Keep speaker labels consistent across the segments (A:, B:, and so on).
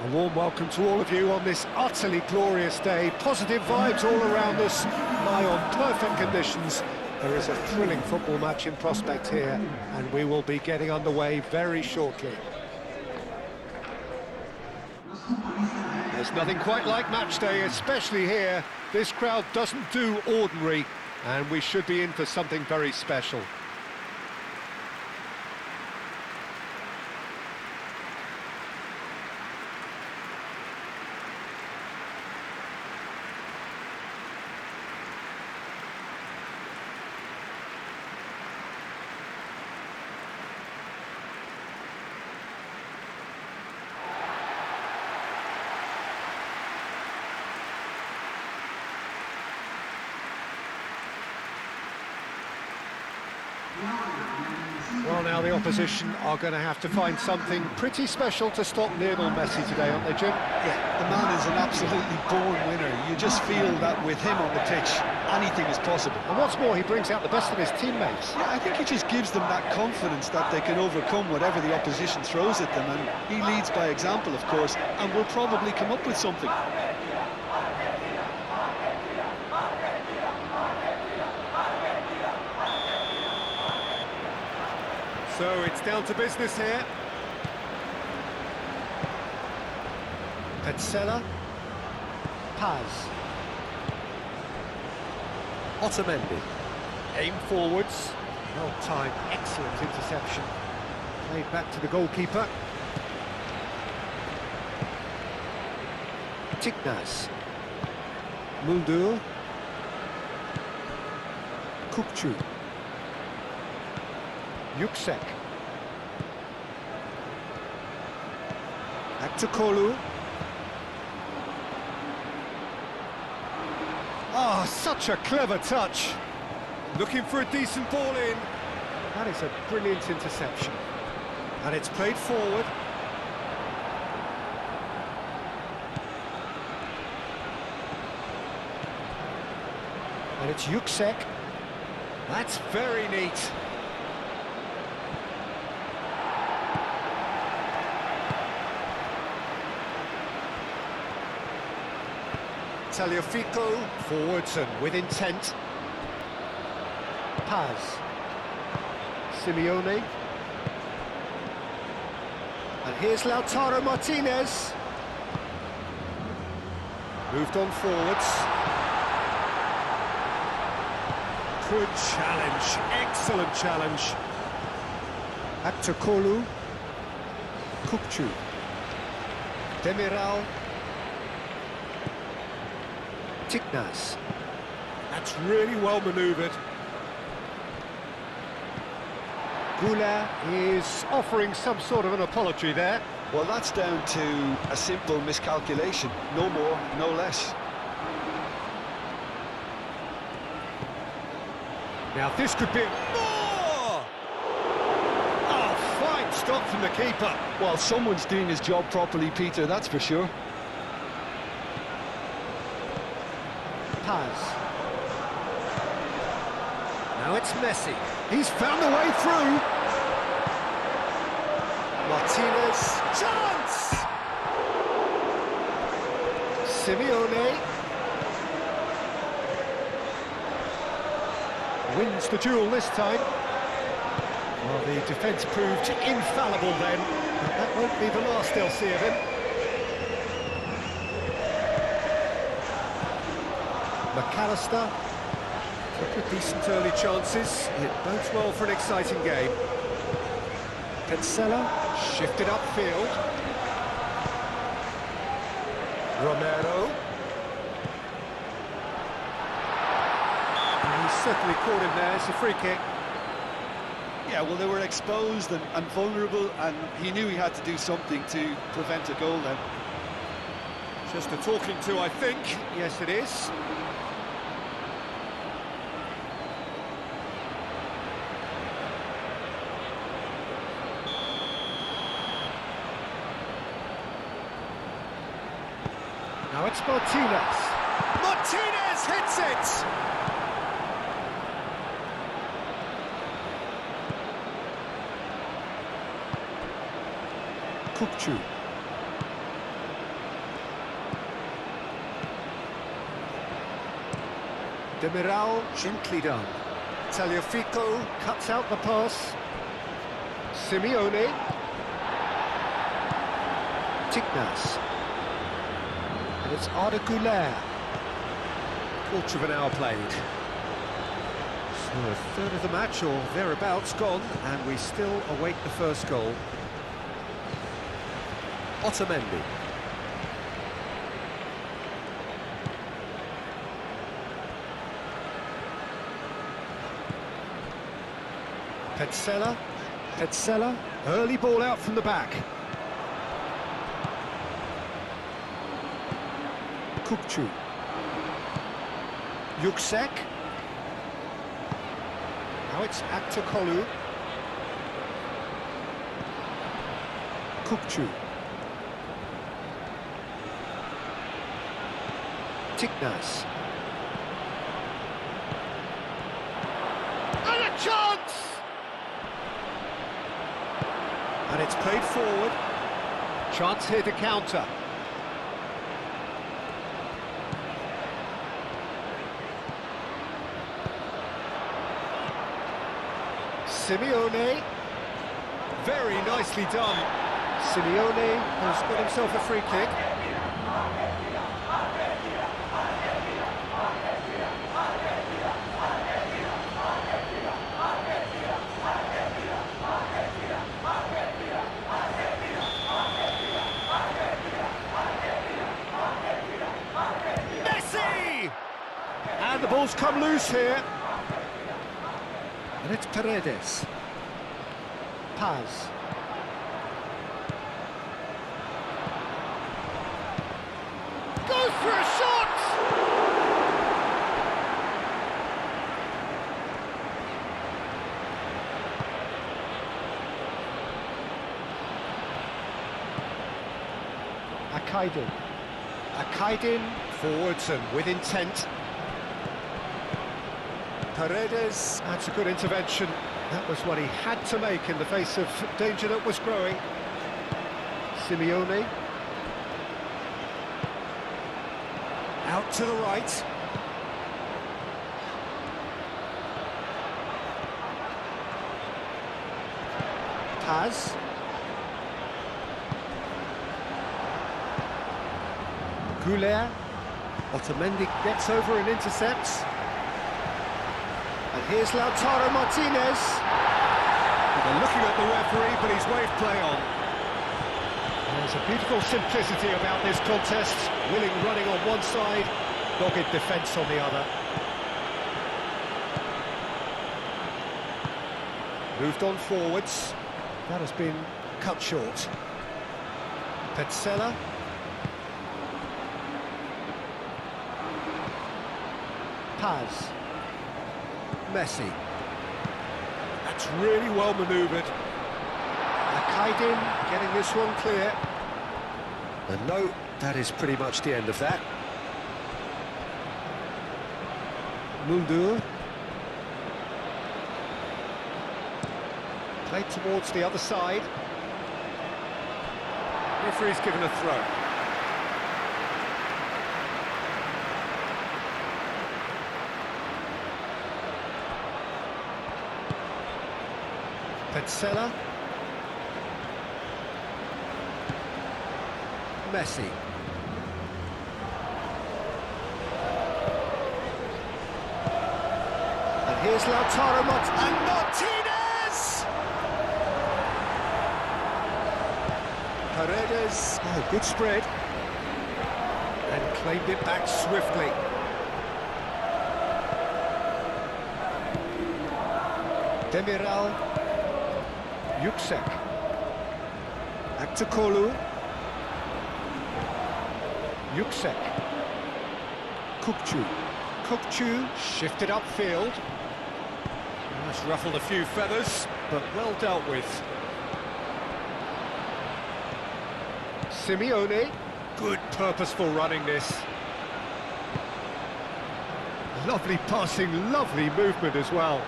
A: A warm welcome to all of you on this utterly glorious day. Positive vibes all around us, lie on perfect conditions. There is a thrilling football match in prospect here, and we will be getting underway very shortly. There's nothing quite like match day, especially here. This crowd doesn't do ordinary, and we should be in for something very special. Well, now the opposition are going to have to find something pretty special to stop Lionel Messi today, aren't they, Jim?
B: Yeah, the man is an absolutely born winner. You just feel that with him on the pitch, anything is possible.
A: And what's more, he brings out the best of his teammates.
B: Yeah, I think he just gives them that confidence that they can overcome whatever the opposition throws at them, and he leads by example, of course, and will probably come up with something.
A: So it's down to business here. Petzela. Paz. Otamendi. Aim forwards. Well timed, excellent interception. Played back to the goalkeeper. Tignas. Muldur. Kukçu. Yüksek. Back to Kolu. Ah, such a clever touch. Looking for a decent ball in. That is a brilliant interception. And it's played forward. And it's Yüksek. That's very neat. Tagliafico, forwards and with intent. Paz. Simeone. And here's Lautaro Martinez. Moved on forwards. Good challenge, excellent challenge. Back to Kolu. Kukçu. Demiral. Tignas. That's really well manoeuvred. Gula is offering some sort of an apology there.
B: Well, that's down to a simple miscalculation. No more, no less.
A: Now this could be... Oh! Oh, fine stop from the keeper.
B: Well, someone's doing his job properly, Peter, that's for sure.
A: Paz. Now it's Messi. He's found a way through. Martinez. Chance! Simeone. Wins the duel this time. Well, the defence proved infallible then. But that won't be the last they'll see of him. McAllister took a decent early chances. It bodes well for an exciting game. Petzela shifted upfield. Romero. And he's certainly caught him there. It's a free kick.
B: Yeah, well, they were exposed and vulnerable, and he knew he had to do something to prevent a goal then.
A: Just a talking to, I think. Yes, it is. Now it's Martinez. Martinez hits it! Kukçu. Demiral, gently done. Tagliafico cuts out the pass. Simeone. Tignas. And it's Arda Güler. Quarter of an hour played. So a third of the match, or thereabouts, gone, and we still await the first goal. Otamendi. Petzela, early ball out from the back. Kukçu. Yüksek. Now it's Aktokolu. Kukçu. Tignas. And a chance! And it's played forward. Chance here to counter. Simeone. Very nicely done. Simeone has got himself a free kick. And the ball's come loose here. And it's Paredes. Paz. Goes for a shot! Akaydin forwards and with intent. Paredes, that's a good intervention. That was what he had to make in the face of danger that was growing. Simeone. Out to the right. Paz. Güler. Otamendi gets over and intercepts. And here's Lautaro Martinez. Well, they're looking at the referee, but he's waved play on. There's a beautiful simplicity about this contest. Willing running on one side, dogged defence on the other. Moved on forwards. That has been cut short. Petzela. Paz. Messi. That's really well manoeuvred. Akaydin getting this one clear. And no, that is pretty much the end of that. Muldur. Played towards the other side. Referee's given a throw. Petzela. Messi. And here's Lautaro Martinez! Paredes, oh, good spread. And claimed it back swiftly. Demiral. Yüksek. Aktokolu. Yüksek. Kukçu shifted upfield. That's ruffled a few feathers, but well dealt with. Simeone. Good purposeful running this. Lovely passing, lovely movement as well.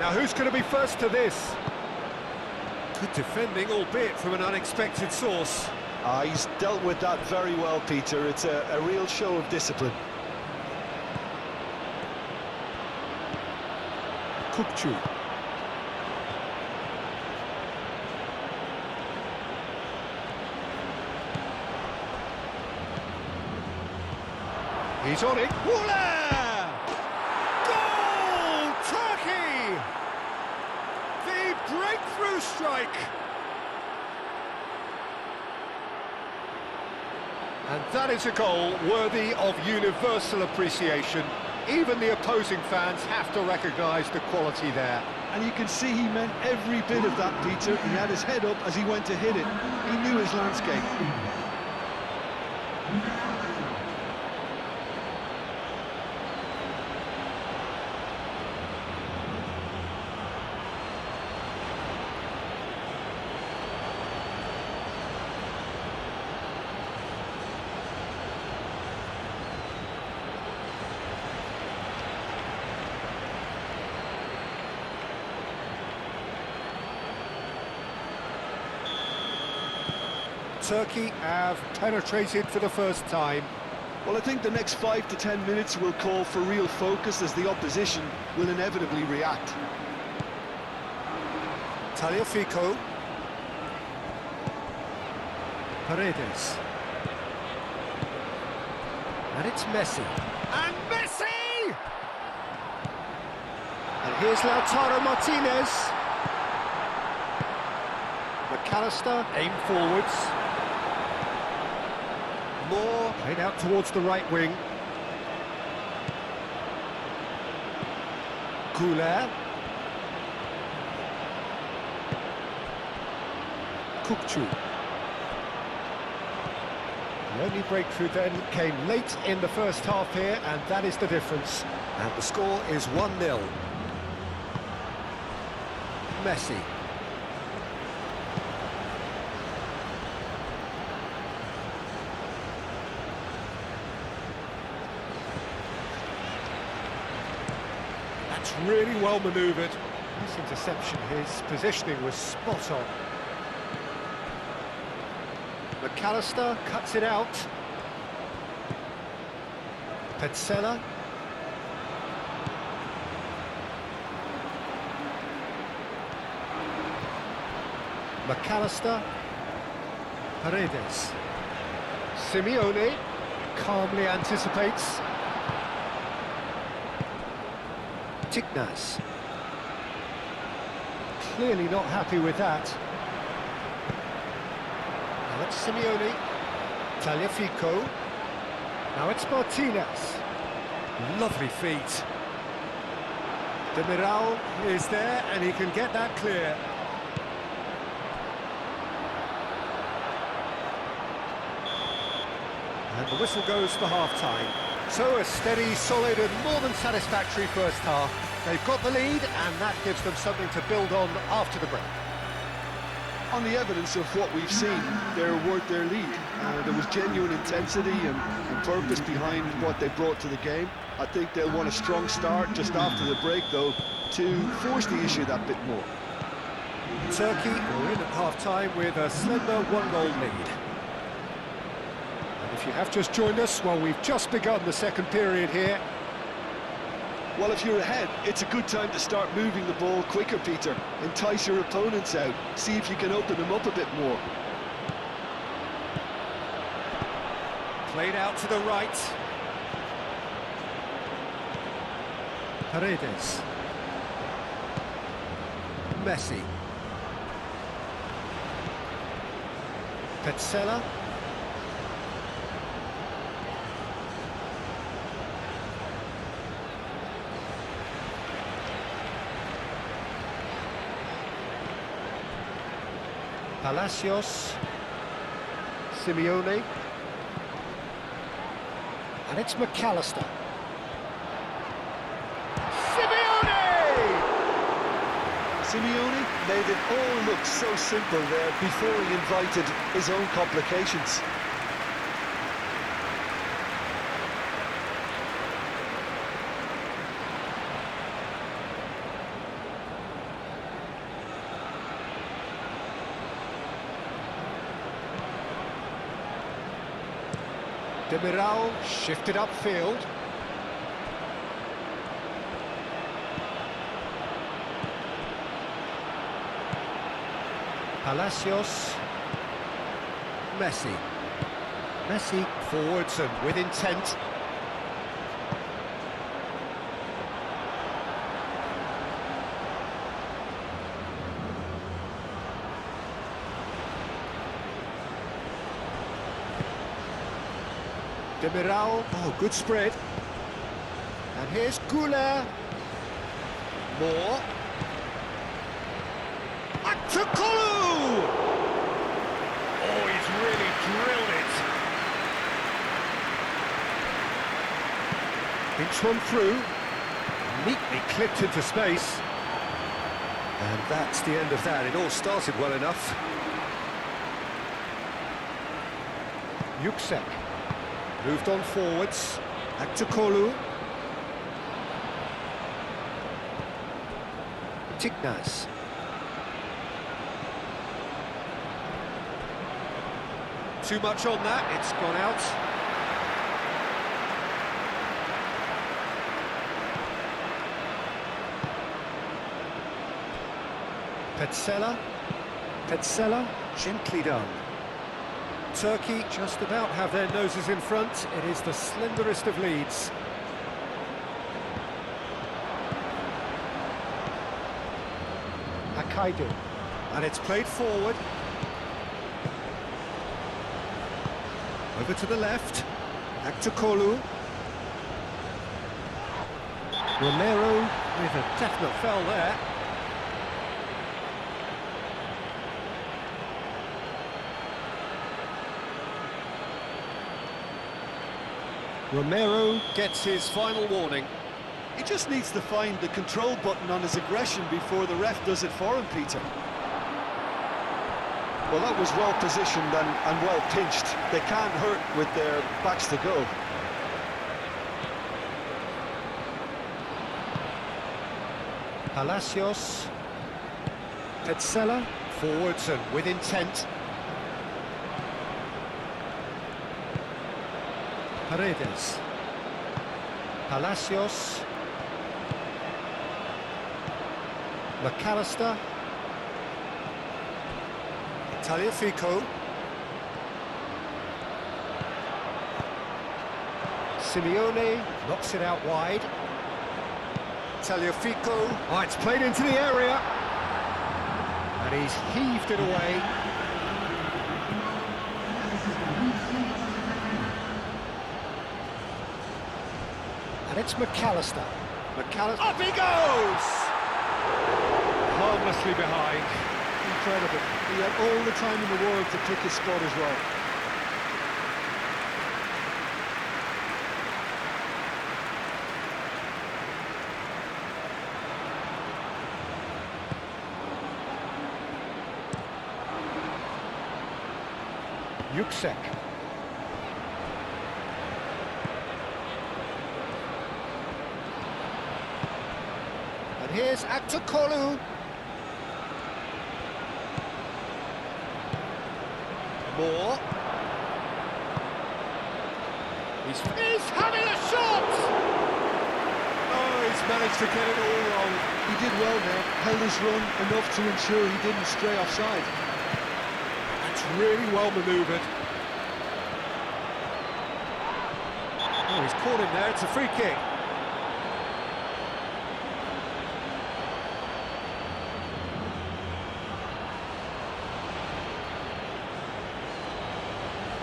A: Now who's going to be first to this? Good defending, albeit from an unexpected source.
B: He's dealt with that very well, Peter. It's a real show of discipline.
A: Kukçu. He's on it. Woola! Goal! Turkey! The breakthrough strike. And that is a goal worthy of universal appreciation. Even the opposing fans have to recognise the quality there.
B: And you can see he meant every bit of that, Peter. He had his head up as he went to hit it. He knew his landscape.
A: Turkey have penetrated for the first time.
B: Well, I think the next 5 to 10 minutes will call for real focus as the opposition will inevitably react.
A: Tagliafico. Paredes. And it's Messi. And Messi! And here's Lautaro Martinez. McAllister, aim forwards. Moore, played out towards the right wing. Goulet. Kukçu. The only breakthrough then came late in the first half here, and that is the difference. And the score is 1-0. Messi. That's really well manoeuvred. This interception, his positioning was spot on. McAllister cuts it out. Petzela. McAllister. Paredes. Simeone calmly anticipates. Tignas. Clearly not happy with that. Now it's Simeone. Tagliafico. Now it's Martinez. Lovely feet. Demiral is there and he can get that clear. And the whistle goes for half-time. So a steady, solid and more than satisfactory first half. They've got the lead and that gives them something to build on after the break.
B: On the evidence of what we've seen, they're worth their lead. There was genuine intensity and purpose behind what they brought to the game. I think they'll want a strong start just after the break, though, to force the issue that bit more.
A: Turkey are in at half-time with a slender one-goal lead. If you have just joined us, well, we've just begun the second period here.
B: Well, if you're ahead, it's a good time to start moving the ball quicker, Peter. Entice your opponents out. See if you can open them up a bit more.
A: Played out to the right. Paredes. Messi. Petzela. Palacios, Simeone, and it's McAllister.
B: Simeone made it all look so simple there before he invited his own complications.
A: Demiral shifted upfield. Palacios. Messi. Messi forwards and with intent. Demiral, oh, good spread. And here's Goulet. Moore. Aktakolu! Oh, he's really drilled it. Pinch one through. Neatly clipped into space. And that's the end of that. It all started well enough. Yuksek. Moved on forwards. Aktakolu. Tignas. Too much on that, it's gone out. Petzela, gently done. Turkey just about have their noses in front. It is the slenderest of leads. Akaidu, and it's played forward. Over to the left, Aktakolu. Romero with a definite foul there. Romero gets his final warning.
B: He just needs to find the control button on his aggression before the ref does it for him, Peter. Well, that was well positioned and well pinched. They can't hurt with their backs to go.
A: Palacios. Petzela, forwards and with intent. Paredes. Palacios. McAllister. Tagliafico. Simeone knocks it out wide. Tagliafico. Oh, it's played into the area. And he's heaved it away. And it's McAllister. McAllister. Up he goes! Harmlessly behind.
B: Incredible. He had all the time in the world to pick his spot as well.
A: Yuksek. And here's Aktakolu. Moore. He's having a shot! Oh, he's managed to get it all wrong.
B: He did well there, held his run enough to ensure he didn't stray offside.
A: That's really well manoeuvred. Oh, he's caught him there, it's a free kick.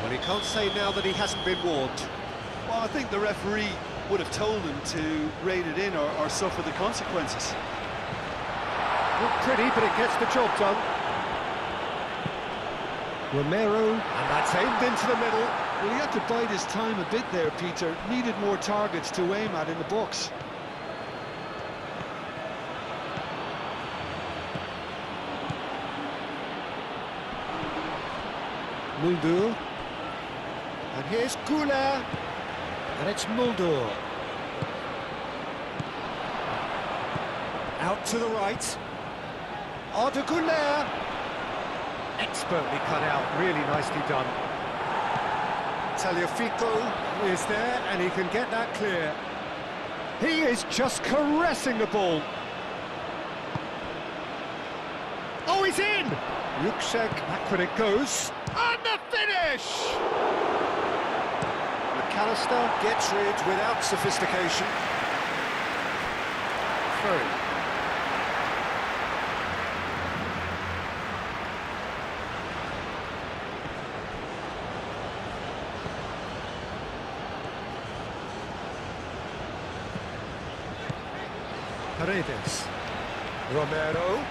A: Well, he can't say now that he hasn't been warned.
B: Well, I think the referee would have told him to rein it in or suffer the consequences.
A: Not pretty, but it gets the job done. Romero, and that's aimed into the middle.
B: Well, he had to bide his time a bit there, Peter. Needed more targets to aim at in the box.
A: Mulder. And here's Goulet. And it's Mulder. Out to the right. Arda Goulet. Expertly cut out, really nicely done. Tagliafico is there, and he can get that clear. He is just caressing the ball. Oh, He's in! Yuksek, back when it goes. And the finish! McAllister gets rid without sophistication. Through. Paredes. Romero.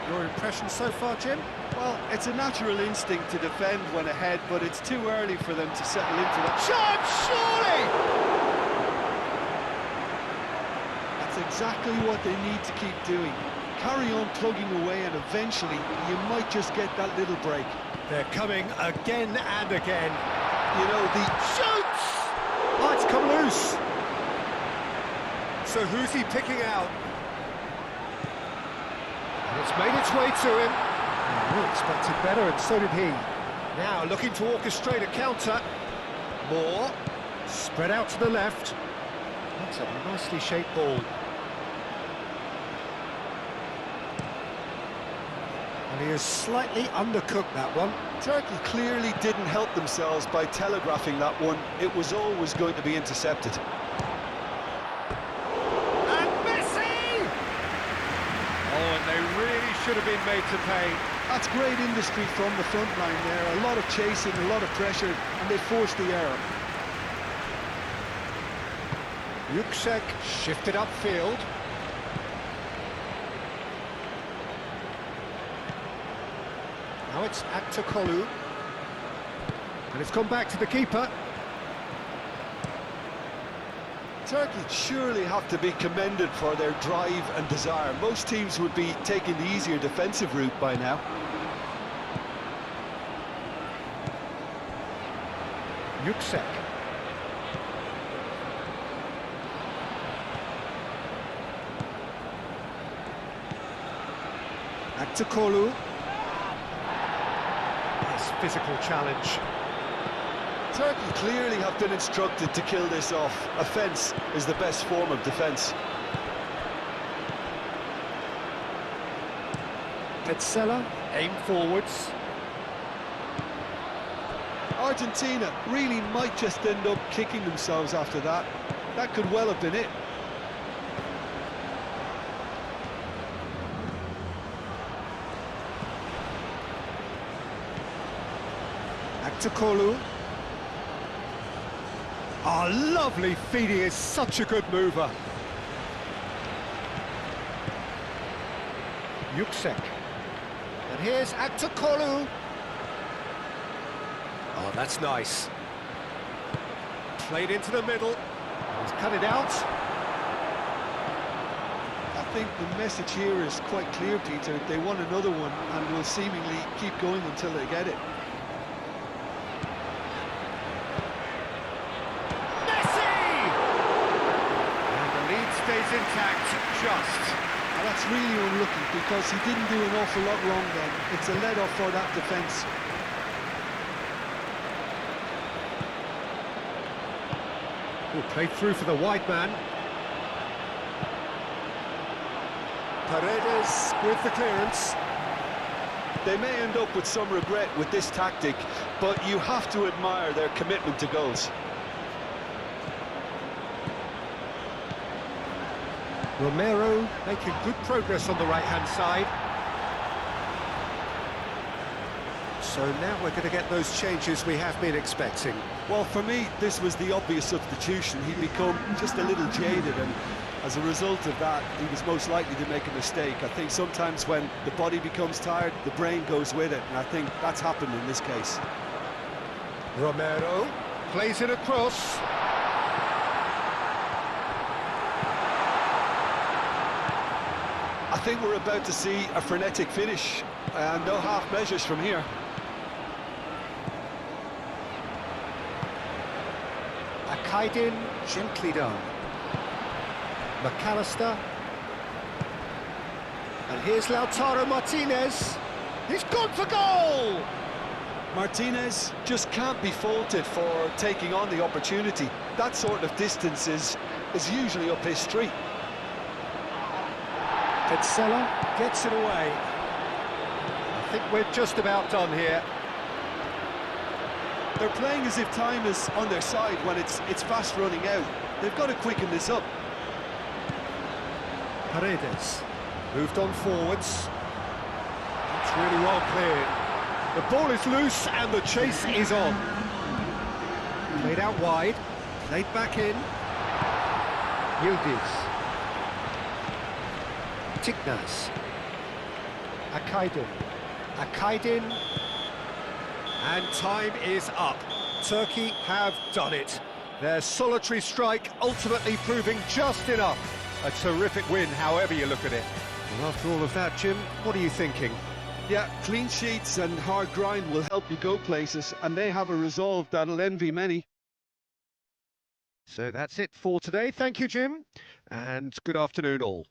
A: Your impression so far, Jim?
B: Well, it's a natural instinct to defend when ahead, but it's too early for them to settle into that.
A: Shot, surely!
B: That's exactly what they need to keep doing. Carry on plugging away, and eventually you might just get that little break.
A: They're coming again and again.
B: You know, the
A: Shoots! Oh, it's come loose. So who's he picking out? And it's made its way to him. We expected better, and so did he. Now looking to orchestrate a counter. Moore. Spread out to the left. That's a nicely shaped ball. And he has slightly undercooked that one.
B: Turkey clearly didn't help themselves by telegraphing that one. It was always going to be intercepted.
A: They really should have been made to pay.
B: That's great industry from the front line there. A lot of chasing, a lot of pressure, and they forced the error.
A: Yuksek shifted upfield. Now it's Aktokolu. And it's gone back to the keeper.
B: Turkey surely have to be commended for their drive and desire. Most teams would be taking the easier defensive route by now.
A: Yuksek. Aktokolu. Nice physical challenge.
B: Turkey clearly have been instructed to kill this off. Offence is the best form of defence.
A: Petzela, aim forwards.
B: Argentina really might just end up kicking themselves after that. That could well have been it.
A: Aktokolu. Oh, lovely feed, he is such a good mover. Yuksek. And here's Aktokolu. Oh, that's nice. Played into the middle. He's cut it out.
B: I think the message here is quite clear, Peter. They want another one and will seemingly keep going until they get it.
A: Stays intact, just.
B: Well, that's really unlucky because he didn't do an awful lot wrong then. It's a let-off for that defence.
A: Played through for the wide man. Paredes with the clearance.
B: They may end up with some regret with this tactic, but you have to admire their commitment to goals.
A: Romero making good progress on the right-hand side. So now we're going to get those changes we have been expecting.
B: Well, for me, this was the obvious substitution. He'd become just a little jaded, and as a result of that, he was most likely to make a mistake. I think sometimes when the body becomes tired, the brain goes with it, and I think that's happened in this case.
A: Romero plays it across.
B: I think we're about to see a frenetic finish, and no half measures from here.
A: Akaidin, gently done. McAllister. And here's Lautaro Martinez. He's gone for goal!
B: Martinez just can't be faulted for taking on the opportunity. That sort of distance is usually up his street.
A: Petzela gets it away. I think we're just about done here.
B: They're playing as if time is on their side when it's fast running out. They've got to quicken this up.
A: Paredes moved on forwards. It's really well cleared. The ball is loose and the chase is on. Played out wide, played back in. Yildiz. Tignas. Akaydin. And time is up. Turkey have done it. Their solitary strike ultimately proving just enough. A terrific win, however you look at it. Well, after all of that, Jim, what are you thinking?
B: Yeah, clean sheets and hard grind will help you go places, and they have a resolve that'll envy many.
A: So that's it for today. Thank you, Jim, and good afternoon all.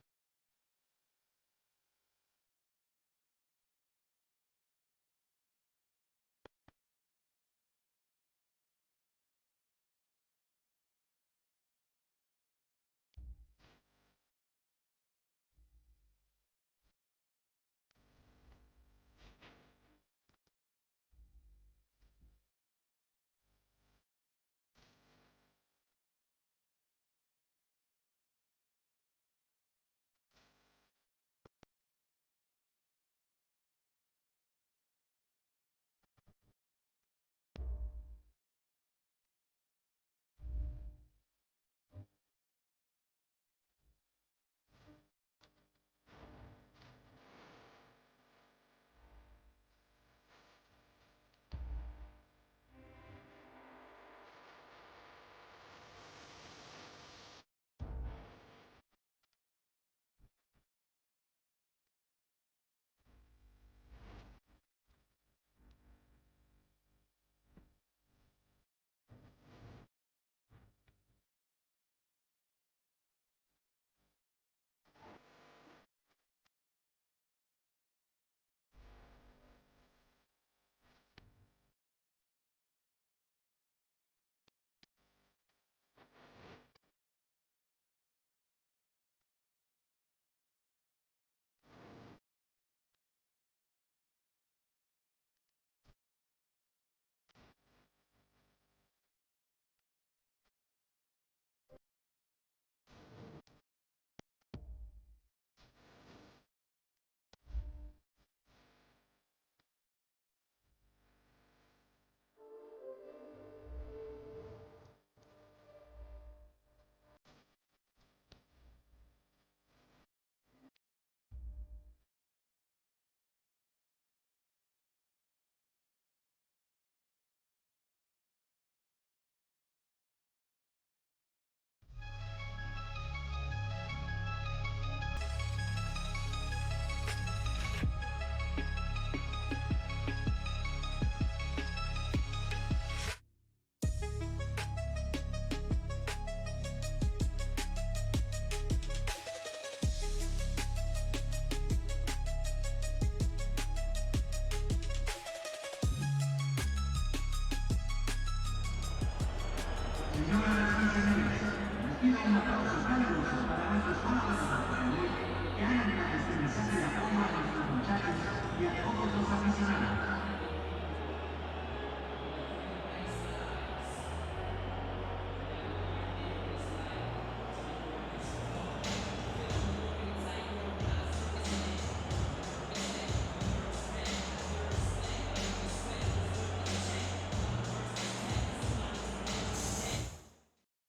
C: Y a todos los aficionados.